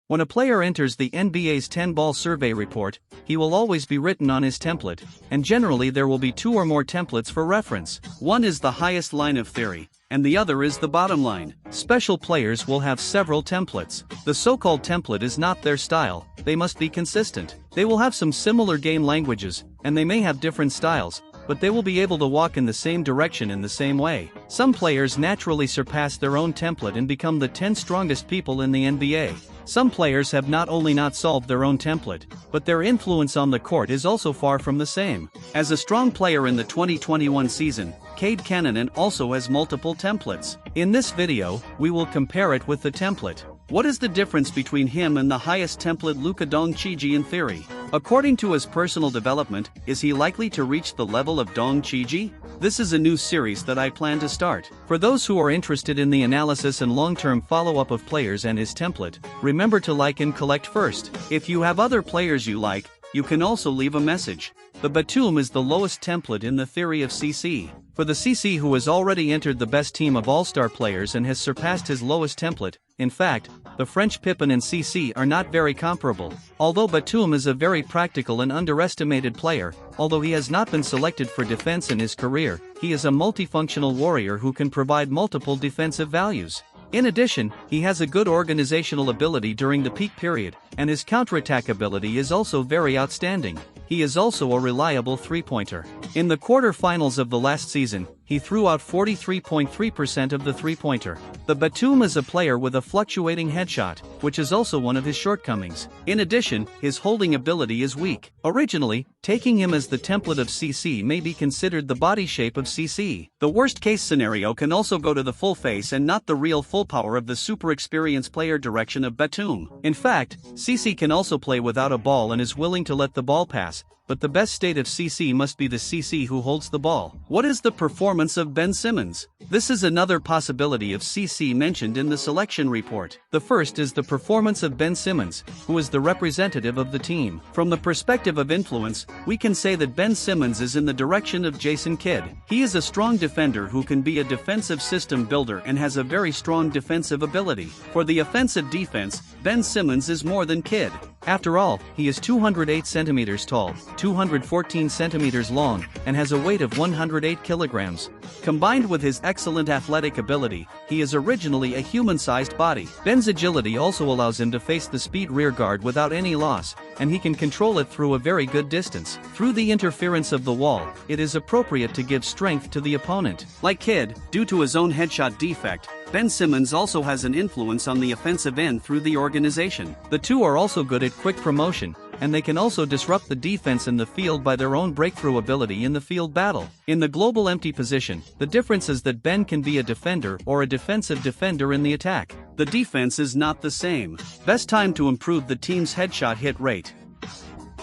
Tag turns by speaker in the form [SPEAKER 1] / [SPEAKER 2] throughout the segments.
[SPEAKER 1] When a player enters the NBA's 10-ball survey report, he will always be written on his template, and generally there will be 2 or more templates for reference. One is the highest line of theory, and the other is the bottom line. Special players will have several templates. The so-called template is not their style, they must be consistent. They will have some similar game languages, and they may have different styles, but they will be able to walk in the same direction in the same way. Some players naturally surpass their own template and become the 10 strongest people in the NBA. Some players have not only not solved their own template, but their influence on the court is also far from the same. As a strong player in the 2021 season, Cade Cunningham also has multiple templates. In this video, we will compare it with the template. What is the difference between him and the highest template Luka Dončić in theory? According to his personal development, is he likely to reach the level of Dončić? This is a new series that I plan to start. For those who are interested in the analysis and long-term follow-up of players and his template, remember to like and collect first. If you have other players you like, you can also leave a message. The Batum is the lowest template in the theory of CC. For the CC who has already entered the best team of all-star players and has surpassed his lowest template, in fact, the French Pippen and CC are not very comparable. Although Batum is a very practical and underestimated player, although he has not been selected for defense in his career, he is a multifunctional warrior who can provide multiple defensive values. In addition, he has a good organizational ability during the peak period, and his counterattack ability is also very outstanding. He is also a reliable three-pointer. In the quarter-finals of the last season, he threw out 43.3% of the three-pointer. The Batum is a player with a fluctuating headshot, which is also one of his shortcomings. In addition, his holding ability is weak. Originally, taking him as the template of CC may be considered the body shape of CC. The worst-case scenario can also go to the full face and not the real full power of the super-experienced player direction of Batum. In fact, CC can also play without a ball and is willing to let the ball pass, but the best state of CC must be the CC who holds the ball. What is the performance of Ben Simmons? This is another possibility of CC mentioned in the selection report. The first is the performance of Ben Simmons, who is the representative of the team. From the perspective of influence, we can say that Ben Simmons is in the direction of Jason Kidd. He is a strong defender who can be a defensive system builder and has a very strong defensive ability. For the offensive defense, Ben Simmons is more than Kidd. After all, he is 208 centimeters tall, 214 centimeters long, and has a weight of 108 kilograms. Combined with his excellent athletic ability, he is originally a human-sized body. Ben's agility also allows him to face the speed rear guard without any loss, and he can control it through a very good distance. Through the interference of the wall, it is appropriate to give strength to the opponent. Like Kidd, due to his own headshot defect, Ben Simmons also has an influence on the offensive end through the organization. The two are also good at quick promotion, and they can also disrupt the defense in the field by their own breakthrough ability in the field battle. In the global empty position, the difference is that Ben can be a defender or a defensive defender in the attack. The defense is not the same. Best time to improve the team's headshot hit rate.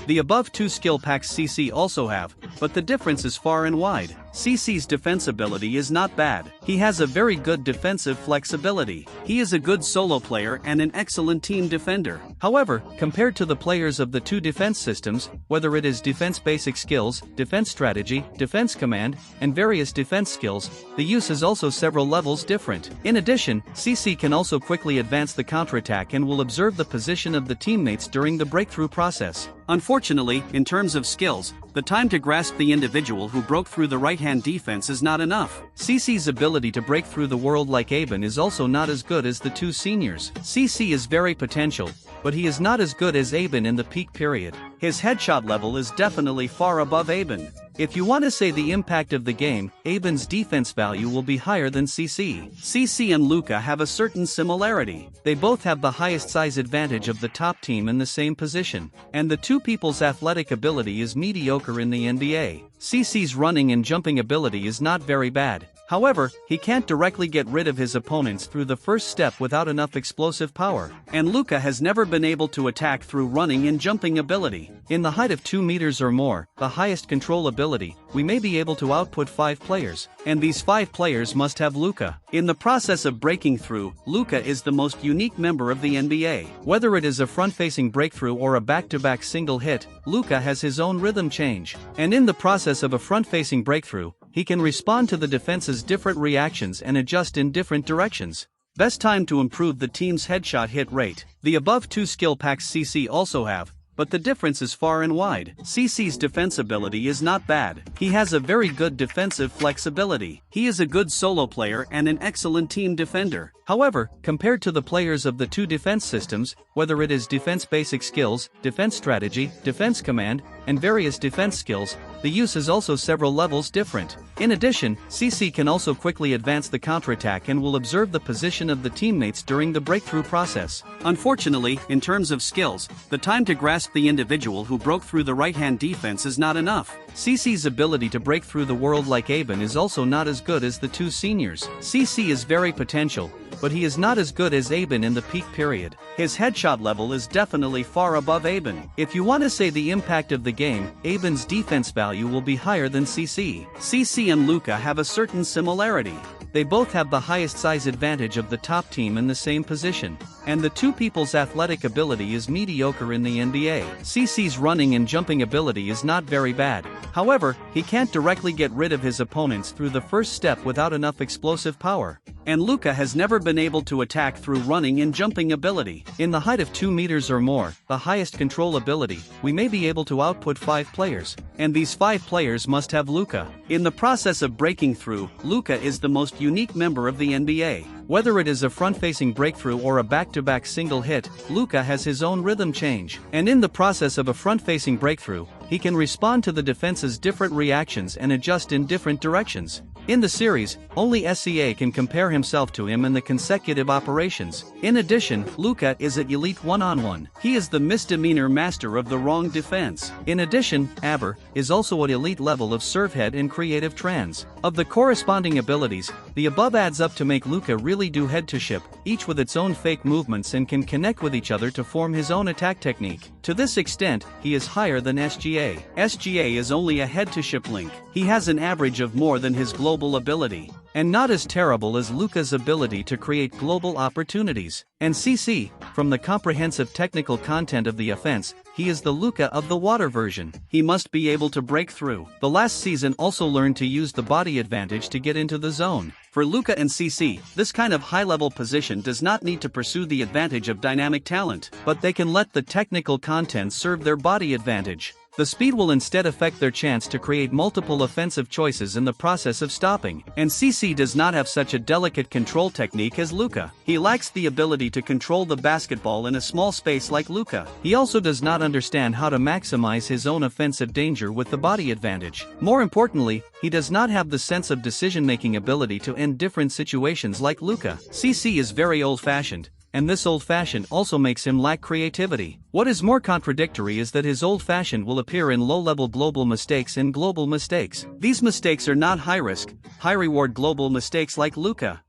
[SPEAKER 1] The above two skill packs CC also have, but the difference is far and wide. CC's defense ability is not bad. He has a very good defensive flexibility. He is a good solo player and an excellent team defender. However, compared to the players of the two defense systems, whether it is defense basic skills, defense strategy, defense command, and various defense skills, the use is also several levels different. In addition, CC can also quickly advance the counterattack and will observe the position of the teammates during the breakthrough process. Unfortunately, in terms of skills, the time to grasp the individual who broke through the right-hand defense is not enough. CC's ability to break through the world like Aben is also not as good as the two seniors. CC is very potential, but he is not as good as Aben in the peak period. His headshot level is definitely far above Aben. If you want to say the impact of the game, Aben's defense value will be higher than CC. CC and Luka have a certain similarity. They both have the highest size advantage of the top team in the same position, and the two people's athletic ability is mediocre in the NBA. CC's running and jumping ability is not very bad. However, he can't directly get rid of his opponents through the first step without enough explosive power, and Luka has never been able to attack through running and jumping ability. In the height of 2 meters or more, the highest control ability, we may be able to output 5 players, and these 5 players must have Luka. In the process of breaking through, Luka is the most unique member of the NBA. Whether it is a front-facing breakthrough or a back-to-back single hit, Luka has his own rhythm change, and in the process of a front-facing breakthrough, he can respond to the defense's different reactions and adjust in different directions. Best time to improve the team's headshot hit rate. The above two skill packs CC also have, but the difference is far and wide. CC's defense ability is not bad. He has a very good defensive flexibility. He is a good solo player and an excellent team defender. However, compared to the players of the two defense systems, whether it is defense basic skills, defense strategy, defense command, and various defense skills, the use is also several levels different. In addition, CC can also quickly advance the counterattack and will observe the position of the teammates during the breakthrough process. Unfortunately, in terms of skills, the time to grasp the individual who broke through the right-hand defense is not enough. CC's ability to break through the world like Aben is also not as good as the two seniors. CC is very potential, but he is not as good as Aben in the peak period. His headshot level is definitely far above Aben. If you want to say the impact of the game, Aben's defense value will be higher than CC. CC and Luka have a certain similarity. They both have the highest size advantage of the top team in the same position, and the two people's athletic ability is mediocre in the NBA. CC's running and jumping ability is not very bad. However, he can't directly get rid of his opponents through the first step without enough explosive power. And Luka has never been able to attack through running and jumping ability. In the height of 2 meters or more, the highest control ability, we may be able to output 5 players. And these 5 players must have Luka. In the process of breaking through, Luka is the most unique member of the NBA. Whether it is a front-facing breakthrough or a back-to-back single hit, Luka has his own rhythm change. And in the process of a front-facing breakthrough, he can respond to the defense's different reactions and adjust in different directions. In the series, only SCA can compare himself to him in the consecutive operations. In addition, Luka is at elite one-on-one. He is the misdemeanor master of the wrong defense. In addition, Aber is also at elite level of servehead and creative trans. Of the corresponding abilities, the above adds up to make Luka really do head-to-ship, each with its own fake movements and can connect with each other to form his own attack technique. To this extent, he is higher than SGA. SGA is only a head-to-ship link. He has an average of more than his global ability, and not as terrible as Luka's ability to create global opportunities. And CC, from the comprehensive technical content of the offense, he is the Luka of the water version. He must be able to break through. The last season also learned to use the body advantage to get into the zone. For Luka and CC, this kind of high-level position does not need to pursue the advantage of dynamic talent, but they can let the technical content serve their body advantage. The speed will instead affect their chance to create multiple offensive choices in the process of stopping, and CC does not have such a delicate control technique as Luka. He lacks the ability to control the basketball in a small space like Luka. He also does not understand how to maximize his own offensive danger with the body advantage. More importantly, he does not have the sense of decision-making ability to end different situations like Luka. CC is very old-fashioned, and this old-fashioned also makes him lack creativity. What is more contradictory is that his old-fashioned will appear in low-level global mistakes and global mistakes. These mistakes are not high-risk, high-reward global mistakes like Luka.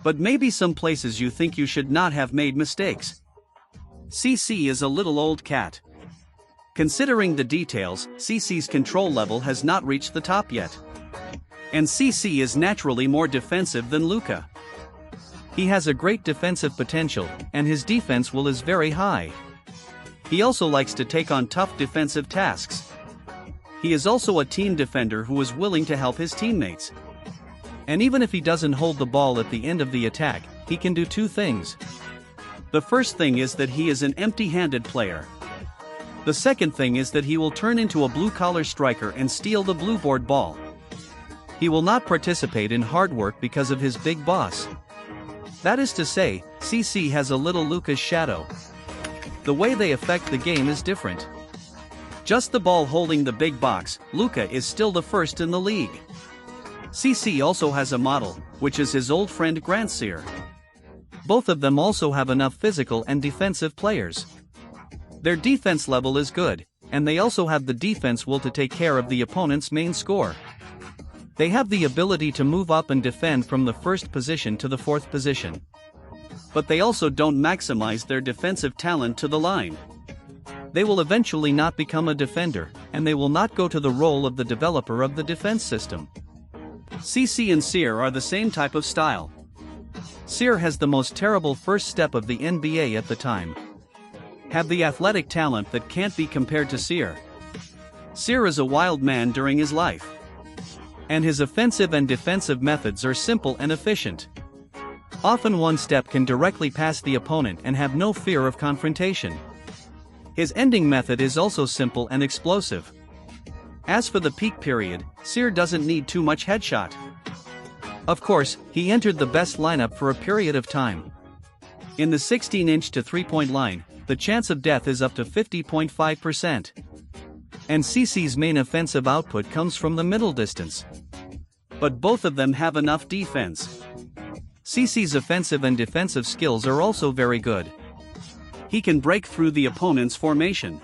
[SPEAKER 1] But maybe some places you think you should not have made mistakes. CC is a little old cat. Considering the details, CC's control level has not reached the top yet. And CC is naturally more defensive than Luka. He has a great defensive potential, and his defense will is very high. He also likes to take on tough defensive tasks. He is also a team defender who is willing to help his teammates. And even if he doesn't hold the ball at the end of the attack, he can do 2 things. The first thing is that he is an empty-handed player. The second thing is that he will turn into a blue-collar striker and steal the blue board ball. He will not participate in hard work because of his big boss. That is to say, CC has a little Luka's shadow. The way they affect the game is different. Just the ball holding the big box, Luka is still the first in the league. CC also has a model, which is his old friend Grant Sear. Both of them also have enough physical and defensive players. Their defense level is good, and they also have the defense will to take care of the opponent's main score. They have the ability to move up and defend from the first position to the 4th position. But they also don't maximize their defensive talent to the line. They will eventually not become a defender, and they will not go to the role of the developer of the defense system. CC and Sear are the same type of style. Sear has the most terrible first step of the NBA at the time. Have the athletic talent that can't be compared to Sear. Sear is a wild man during his life. And his offensive and defensive methods are simple and efficient. Often one step can directly pass the opponent and have no fear of confrontation. His ending method is also simple and explosive. As for the peak period, Cyr doesn't need too much headshot. Of course, he entered the best lineup for a period of time. In the 16-inch to 3-point line, the chance of death is up to 50.5%. And CC's main offensive output comes from the middle distance. But both of them have enough defense. CC's offensive and defensive skills are also very good. He can break through the opponent's formation.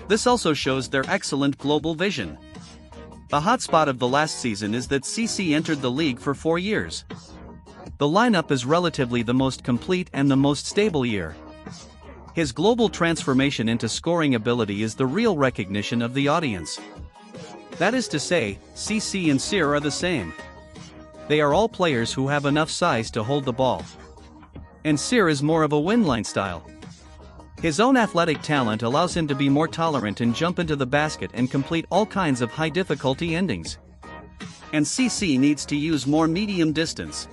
[SPEAKER 1] This also shows their excellent global vision. The hotspot of the last season is that CC entered the league for 4 years. The lineup is relatively the most complete and the most stable year. His global transformation into scoring ability is the real recognition of the audience. That is to say, CC and Cyr are the same. They are all players who have enough size to hold the ball. And Cyr is more of a win-line style. His own athletic talent allows him to be more tolerant and jump into the basket and complete all kinds of high-difficulty endings. And CC needs to use more medium distance.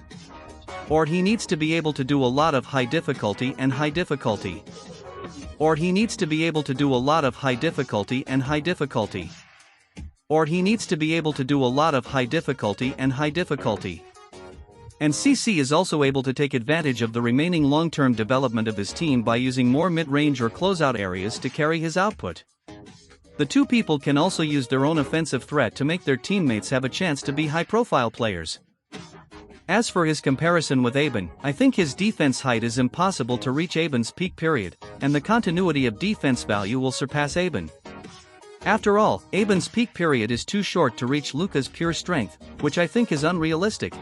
[SPEAKER 1] Or he needs to be able to do a lot of high difficulty and high difficulty. Or he needs to be able to do a lot of high difficulty and high difficulty. Or he needs to be able to do a lot of high difficulty and high difficulty. And CC is also able to take advantage of the remaining long-term development of his team by using more mid-range or closeout areas to carry his output. The two people can also use their own offensive threat to make their teammates have a chance to be high-profile players. As for his comparison with Aben, I think his defense height is impossible to reach Aben's peak period, and the continuity of defense value will surpass Aben. After all, Aben's peak period is too short to reach Luka's pure strength, which I think is unrealistic.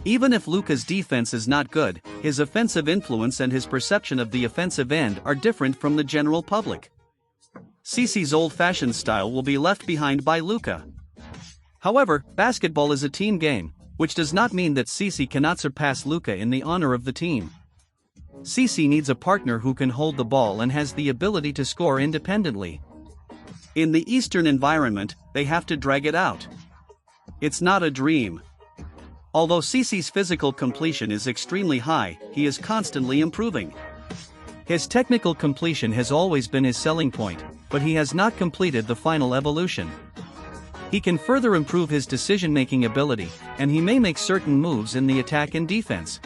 [SPEAKER 1] Even if Luka's defense is not good, his offensive influence and his perception of the offensive end are different from the general public. CC's old-fashioned style will be left behind by Luka. However, basketball is a team game, which does not mean that CC cannot surpass Luka in the honor of the team. CC needs a partner who can hold the ball and has the ability to score independently. In the Eastern environment, they have to drag it out. It's not a dream. Although CC's physical completion is extremely high, he is constantly improving. His technical completion has always been his selling point, but he has not completed the final evolution. He can further improve his decision-making ability, and he may make certain moves in the attack and defense.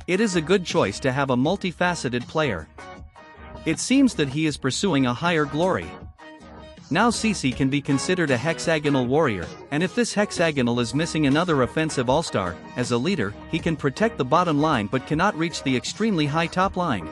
[SPEAKER 1] It is a good choice to have a multifaceted player. It seems that he is pursuing a higher glory. Now CC can be considered a hexagonal warrior, and if this hexagonal is missing another offensive all-star, as a leader, he can protect the bottom line but cannot reach the extremely high top line.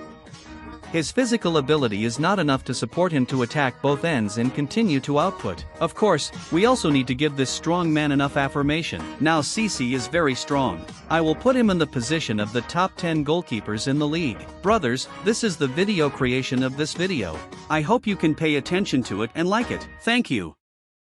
[SPEAKER 1] His physical ability is not enough to support him to attack both ends and continue to output. Of course, we also need to give this strong man enough affirmation. Now CC is very strong. I will put him in the position of the top 10 goalkeepers in the league. Brothers, this is the video creation of this video. I hope you can pay attention to it and like it. Thank you.